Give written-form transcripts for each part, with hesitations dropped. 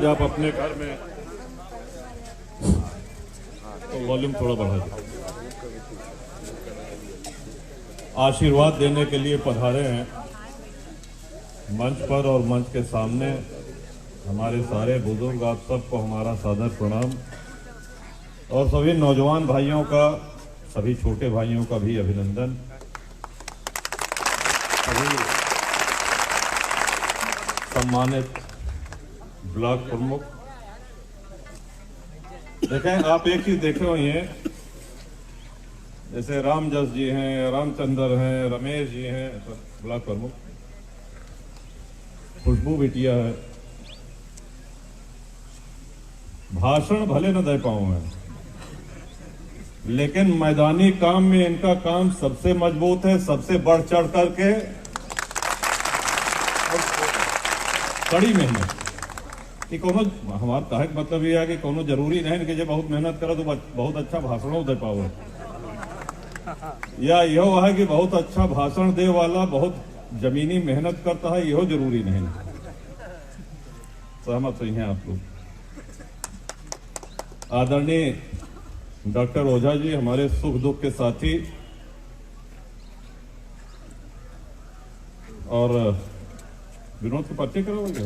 महाराज आप अपने घर में तो वॉल्यूम थोड़ा बढ़ा दो। आशीर्वाद देने के लिए पधारे हैं मंच पर और मंच के सामने हमारे सारे बुजुर्ग, आप सबको हमारा सादर प्रणाम और सभी नौजवान भाइयों का, सभी छोटे भाइयों का भी अभिनंदन। सभी सम्मानित ब्लॉक प्रमुख, देखें आप एक चीज देखे हुए हैं, जैसे रामजस जी हैं, रामचंद्र हैं, रमेश जी हैं ब्लॉक प्रमुख, खुशबू बिटिया है। भाषण भले न दे पाऊं मैं, लेकिन मैदानी काम में इनका काम सबसे मजबूत है, सबसे बढ़ चढ़ करके कड़ी मेहनत कि कोनो हमारा कहे मतलब ये है कि कोनो जरूरी नहीं कि जो बहुत मेहनत करो तो बहुत अच्छा भाषण दे पाओ, या यह है कि बहुत अच्छा भाषण दे वाला बहुत जमीनी मेहनत करता है, यह जरूरी नहीं। सहमत सही हैं आप लोग। आदरणीय डॉक्टर ओझा जी हमारे सुख दुख के साथी और विनोद के पर्चे करोगे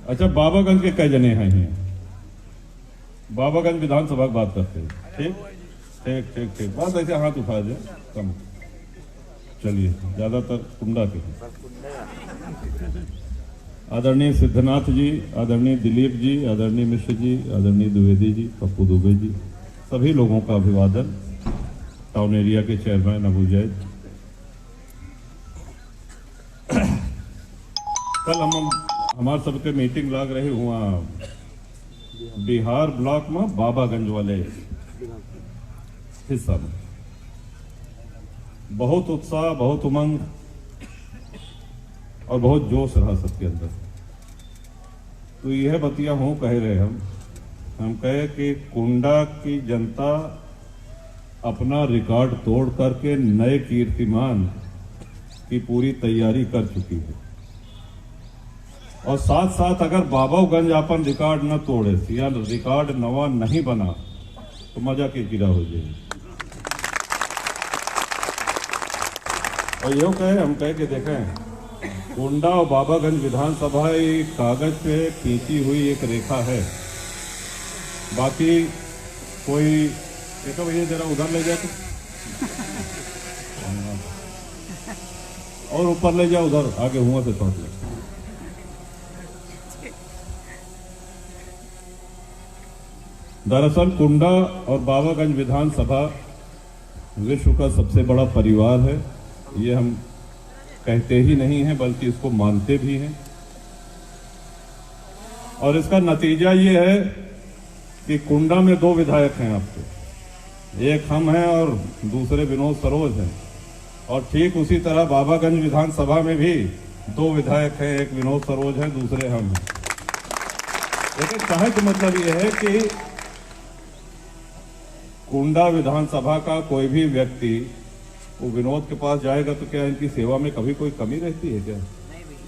अच्छा, बाबागंज के कई जने हैं, बाबागंज विधानसभा की बात करते हैं। ठीक ठीक ठीक ठीक, बात ऐसे हाथ उठा दे कम। चलिए, ज्यादातर कुंडा के आदरणीय सिद्धनाथ जी, आदरणीय दिलीप जी, आदरणीय मिश्र जी, आदरणीय द्विवेदी जी, पप्पू दुबे जी, सभी लोगों का अभिवादन। टाउन एरिया के चेयरमैन अबू जैद, कल हम हमारे सबके मीटिंग लग रही हुआ बिहार ब्लॉक में बाबागंज वाले हिस्सा में, बहुत उत्साह, बहुत उमंग और बहुत जोश रहा सबके अंदर। तो यह बतिया हूं कह रहे हम कहे कि कुंडा की जनता अपना रिकॉर्ड तोड़ करके नए कीर्तिमान की पूरी तैयारी कर चुकी है, और साथ साथ अगर बाबागंज अपन रिकॉर्ड न तोड़े या रिकॉर्ड नवा नहीं बना तो मजा की गिरा हो जाएगी। और यो कहे हम कहे कि देखें, कुंडा और बाबागंज विधानसभा एक कागज पे खींची हुई एक रेखा है, बाकी कोई देखो भैया जरा उधर ले जाए और ऊपर ले जाओ, उधर आगे हुआ से छोड़ ले। दरअसल कुंडा और बाबागंज विधानसभा विश्व का सबसे बड़ा परिवार है, ये हम कहते ही नहीं हैं बल्कि इसको मानते भी हैं। और इसका नतीजा ये है कि कुंडा में 2 विधायक हैं आपके, एक हम हैं और दूसरे विनोद सरोज हैं, और ठीक उसी तरह बाबागंज विधानसभा में भी 2 विधायक हैं, एक विनोद सरोज है, दूसरे हम हैं। लेकिन कहे तो मतलब ये है कि कुंडा विधानसभा का कोई भी व्यक्ति वो विनोद के पास जाएगा तो क्या इनकी सेवा में कभी कोई कमी रहती है क्या?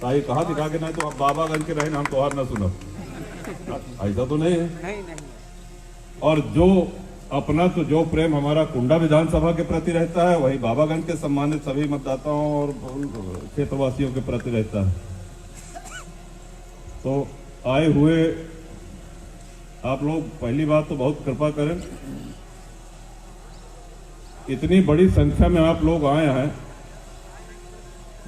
ताई कहा दिखा के नहीं तो आप बाबागंज के रहे हम तो हार ना सुनो, ऐसा तो नहीं है। नहीं। और जो अपना तो जो प्रेम हमारा कुंडा विधानसभा के प्रति रहता है, वही बाबागंज के सम्मानित सभी मतदाताओं और क्षेत्रवासियों के प्रति रहता है। तो आए हुए आप लोग पहली बात तो बहुत कृपा करें, इतनी बड़ी संख्या में आप लोग आए हैं,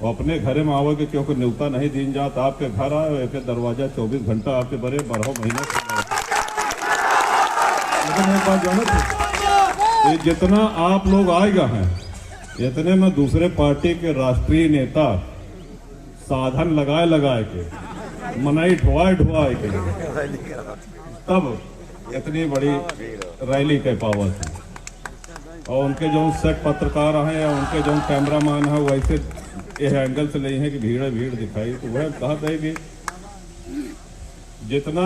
वो अपने घरे में आओगे क्योंकि न्योता नहीं दीन जात, आपके घर आए के दरवाजा 24 घंटा आपके बड़े 12 महीने। लेकिन एक बात जानो तो जितना आप लोग आएगा हैं, इतने में दूसरे पार्टी के राष्ट्रीय नेता साधन लगाए के मनाई ढुआए के तब इतनी बड़ी रैली के पावर थी। और उनके जो सेट पत्रकार हैं या उनके जो कैमरामैन हैं वैसे ये एंगल से नहीं है कि भीड़ दिखाई। तो वह कहता है कि जितना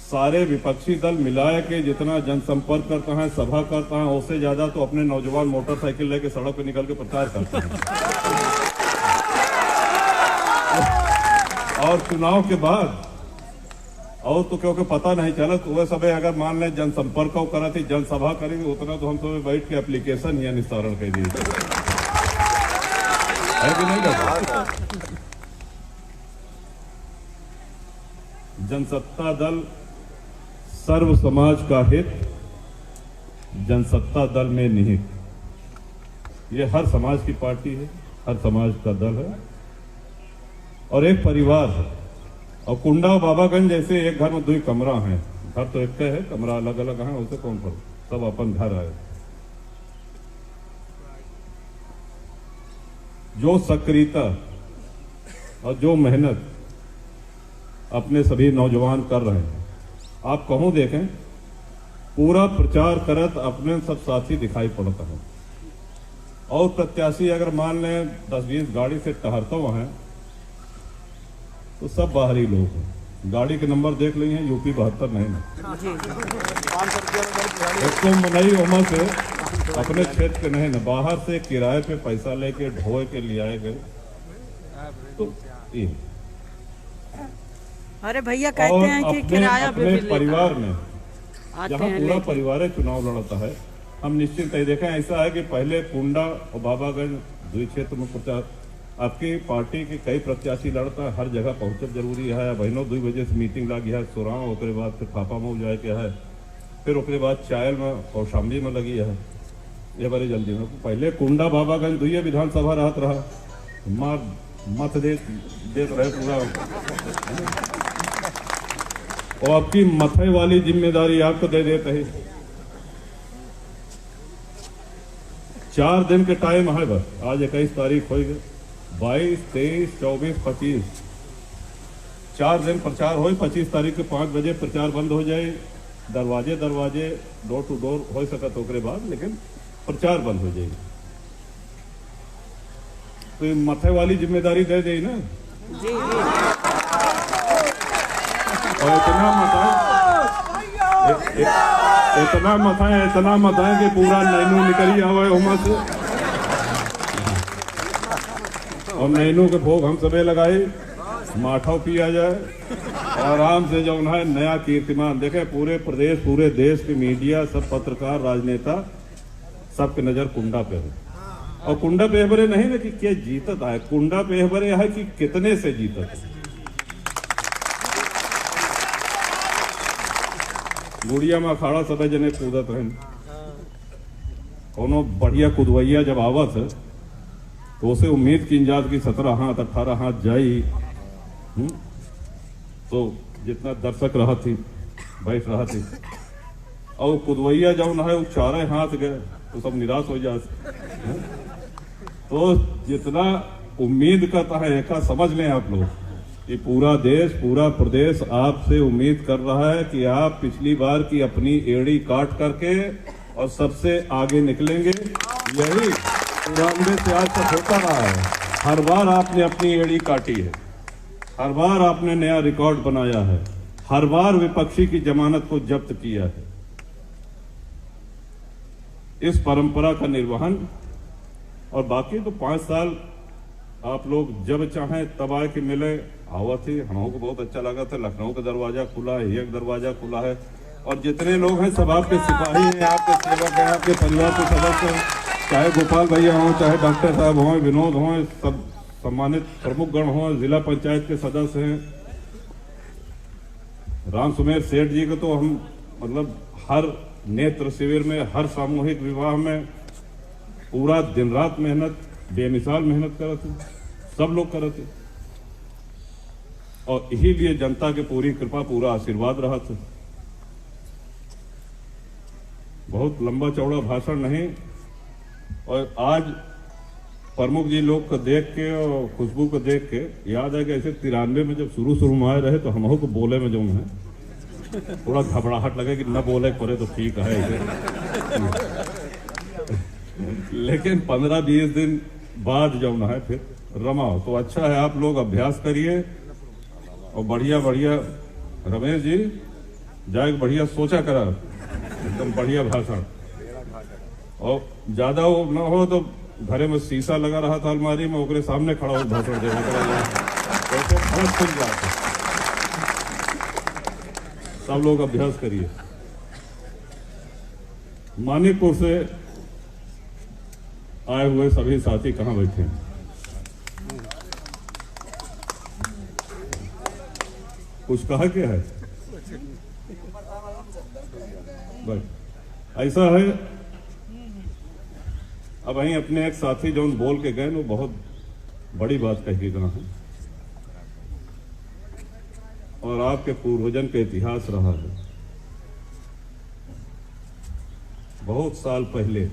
सारे विपक्षी दल मिलाए के जितना जनसंपर्क करता है, सभा करता है, उससे ज्यादा तो अपने नौजवान मोटरसाइकिल लेके सड़क पे निकल के प्रचार करते हैं। और चुनाव के बाद और तो क्योंकि पता नहीं चला तो वह सब अगर मान लें जनसंपर्क करा थी, जनसभा करी थी, उतना तो हम तो बैठ के एप्लीकेशन या निस्तारण कर दिए है कि नहीं लगा? जनसत्ता दल सर्व समाज का हित, जनसत्ता दल में निहित। ये हर समाज की पार्टी है, हर समाज का दल है और एक परिवार है। और कुंडा और बाबागंज जैसे एक घर में 2 कमरा हैं, घर तो एक है, कमरा अलग अलग है, उसे कौन करो, सब अपन घर है। जो सक्रियता और जो मेहनत अपने सभी नौजवान कर रहे हैं, आप कहूं देखें पूरा प्रचार करत अपने सब साथी दिखाई पड़ता है। और प्रत्याशी अगर मान लें 10-20 गाड़ी से टहरता हुआ है तो सब बाहरी लोग हैं। गाड़ी के नंबर देख लिए हैं, यूपी 72 नहीं ना, एक तो मनई उमर से अपने क्षेत्र के नहीं ना, बाहर से किराए पे पैसा लेके ढोए के लिए आए गए। तो ये अरे भैया कहते हैं कि किराया अपने परिवार में जहाँ पूरा परिवार चुनाव लड़ता है, हम निश्चित ही देखें। ऐसा है कि पहले कुंडा और बाबागंज 2 क्षेत्र में प्रचार आपकी पार्टी के कई प्रत्याशी लड़ता है, हर जगह पहुंचना जरूरी है। बहनों 2 बजे से मीटिंग लगी है सोराव, उसके बाद फिर फापा में जाए के है, फिर उसके बाद चायल में और शामली में लगी है। ये बड़ी जल्दी में पहले कुंडा बाबागंज 2 विधानसभा रहत रहा, मार मत देत रहे पूरा। और आपकी मथे वाली जिम्मेदारी आपको दे देते हैं। 4 दिन के टाइम है बस, आज 21 तारीख हो गई, 22, 23, 24, 25 4 दिन प्रचार हो। 25 तारीख के 5 बजे प्रचार बंद हो जाए, दरवाजे डोर टू डोर हो सकत ओकरे बाद, लेकिन प्रचार बंद हो जाएगी। तो ये मथे वाली जिम्मेदारी दे दी ना जी। और इतना मताएं कि पूरा नैनू निकल आवे उमा से, और नैनू के भोग हम सबे लगाए, माठा पिया जाए, आराम से जो है नया कीर्तिमान देखे। पूरे प्रदेश पूरे देश के मीडिया, सब पत्रकार, राजनेता, सबके नजर कुंडा पे है। और कुंडा पे हबरे नहीं ना कि क्या जीतत है, कुंडा पे हबरे है कि कितने से जीतत है। गुड़िया में अखाड़ा सब जने कूदत है, कोनो बढ़िया कुदवैया जब आवत है तो उसे उम्मीद की इंजात की 17 हाथ 18 हाथ जाई। तो जितना दर्शक रहा थी बैठ रहा थी, और कुदवैया जब है वो 4 हाथ गए तो सब निराश हो जाते। तो जितना उम्मीद करता है एक समझ लें आप लोग कि पूरा देश पूरा प्रदेश आपसे उम्मीद कर रहा है कि आप पिछली बार की अपनी एड़ी काट करके और सबसे आगे निकलेंगे। यही पुराने से आज तक होता रहा है, हर बार आपने अपनी एड़ी काटी है, हर बार आपने नया रिकॉर्ड बनाया है, हर बार विपक्षी की जमानत को जब्त किया है। इस परंपरा का निर्वहन, और बाकी तो 5 साल आप लोग जब चाहें तब आए कि मिले, आवा थी, हमको बहुत अच्छा लगा था। लखनऊ का दरवाजा खुला है, एक दरवाजा खुला है, और जितने लोग हैं सब आपके सिपाही हैं, आपके सेवक हैं, आपके परिवार के सदस्य हैं, चाहे गोपाल भैया हों, चाहे डॉक्टर साहब हों, विनोद हों, सब सम्मानित प्रमुख गण हों, जिला पंचायत के सदस्य हैं। राम सुमेर सेठ जी को तो हम मतलब हर नेत्र शिविर में, हर सामूहिक विवाह में पूरा दिन रात मेहनत, बेमिसाल मेहनत करते, सब लोग करते, और यही लिए जनता के पूरी कृपा पूरा आशीर्वाद रहा था। बहुत लंबा चौड़ा भाषण नहीं, और आज प्रमुख जी लोग को देख के और खुशबू को देख के याद है कि ऐसे 93 में जब शुरू में आए रहे तो हम को बोले में जो है थोड़ा घबराहट लगे कि न बोले पड़े तो ठीक है ऐसे। लेकिन 15-20 दिन बाद जो है फिर रमा हो तो अच्छा है। आप लोग अभ्यास करिए और बढ़िया रमेश जी जाए बढ़िया सोचा करा, एकदम बढ़िया भाषण, और ज्यादा वो न हो तो घरे में शीशा लगा रहा था अलमारी में, ओकरे सामने खड़ा हो भाषण देने आपको भड़क खुल जाता है। सब लोग अभ्यास करिए। मानिकपुर से आए हुए सभी साथी कहां बैठे हैं? कुछ कहा क्या है? बस ऐसा है। अब वहीं अपने एक साथी जो बोल के गए वो बहुत बड़ी बात कह के गए हैं और आपके पूर्वजन का इतिहास रहा है। बहुत साल पहले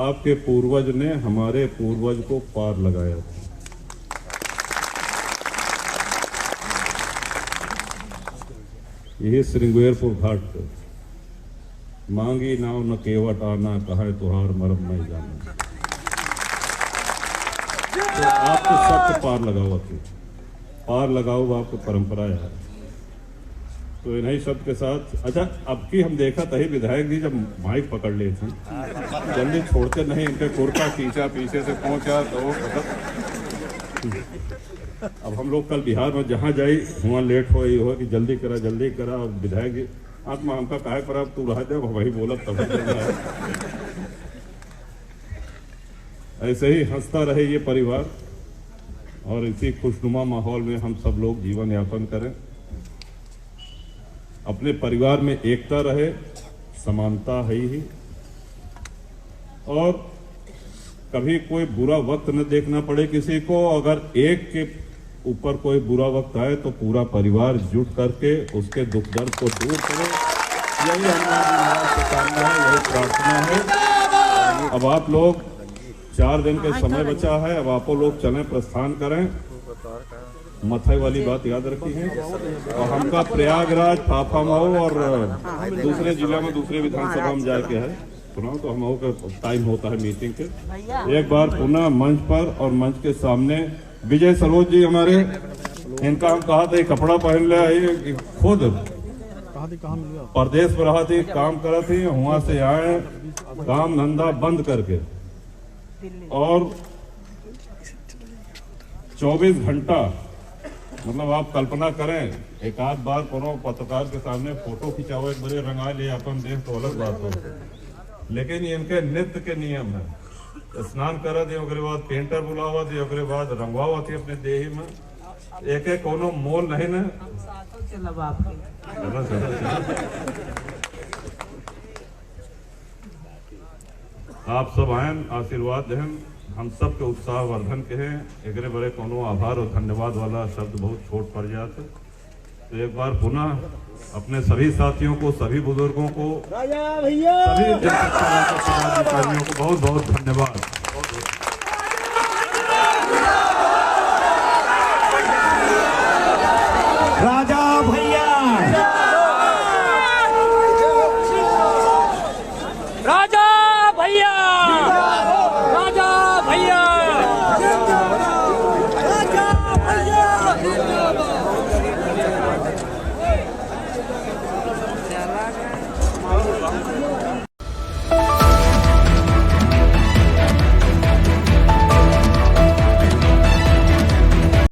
आपके पूर्वज ने हमारे पूर्वज को पार लगाया था। यही श्रृंगेरपुर घाट पर मांगी नाव न केवट आना, कहा तुहार मरम नहीं जाना। तो आपको सबको पार लगाओ, पार लगाओ आपको परंपरा है। तो इन्हीं शब्द के साथ अच्छा अब की हम देखा तही विधायक जी जब माइक पकड़ लिए थे जल्दी छोड़ते नहीं, इनके कुर्ता खींचा पीछे से पहुंचा तो अब हम लोग कल बिहार में जहां जाई वहां लेट हो ही हो कि जल्दी करा। और विधायक जी आत्मा हमका काहे पर अब तू रह दे वही बोला तब ऐसे ही हंसता रहे ये परिवार और इसी खुशनुमा माहौल में हम सब लोग जीवन यापन करें। अपने परिवार में एकता रहे, समानता है ही, और कभी कोई बुरा वक्त न देखना पड़े किसी को। अगर एक के ऊपर कोई बुरा वक्त आए तो पूरा परिवार जुट करके उसके दुख दर्द को दूर करे। यही हमारी कामना है, यही प्रार्थना है। अब आप लोग 4 दिन के समय बचा है, अब आप लोग चलें, प्रस्थान करें। मथई वाली बात याद रखी है। और हमका प्रयागराज, फाफामऊ और दूसरे जिला में दूसरे विधानसभा में जाके है सुनाओ तो हम का टाइम होता है मीटिंग के। एक बार पुनः मंच पर और मंच के सामने विजय सरोज जी हमारे, इनका हम कहा था कपड़ा पहन ले, खुद प्रदेश में रहा थी, काम करा थी, वहां से आए काम धंधा बंद करके और 24 घंटा, मतलब आप कल्पना करें एक आध बार कोनो पत्रकार के सामने फोटो खिंचाओ एक बड़े रंगा ले अपन देख तो अलग बात हो, लेकिन ये इनके नित्य के नियम है। स्नान करा थे ओकरे बाद पेंटर बुलावा थे, ओकरे बाद रंगवावा थी अपने देही में। एक एक कोनो मोल नहीं ना, आप सब आयन आशीर्वाद देहन, हम सब के उत्साह वर्धन के हैं। एकरे बड़े कोनो आभार और धन्यवाद वाला शब्द बहुत छोट पड़ जाते। तो एक बार पुनः अपने सभी साथियों को, सभी बुजुर्गों को, सभी पदाधिकारियों को बहुत बहुत धन्यवाद।